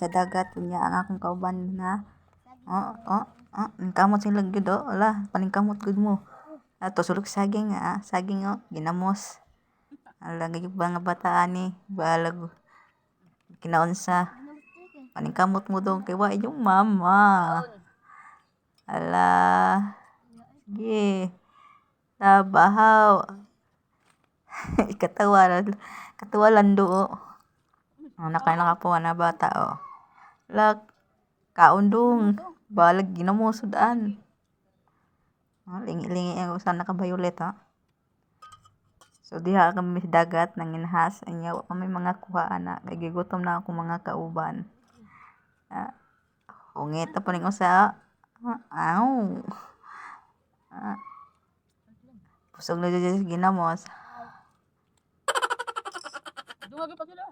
sa dagat unya ang akong kauban na kamot sila gyud ala paningkamot gud mo ato sulok saging saging ginamos ala gyud ba nga bataan ni balag kinaunsa paningkamot mo dong kay wa yung mama ala sige tabahaw katawa lando nakapuan na bata lak kaundong balag ginamo sudan lingi-lingi ang usan naka-violet so diha kami sa dagat nanginhas anya wa may mga kuhaan na kay gigutom na ako mga kauban ungit pa ning usa aw pusog na jud ginamos duwag pa sila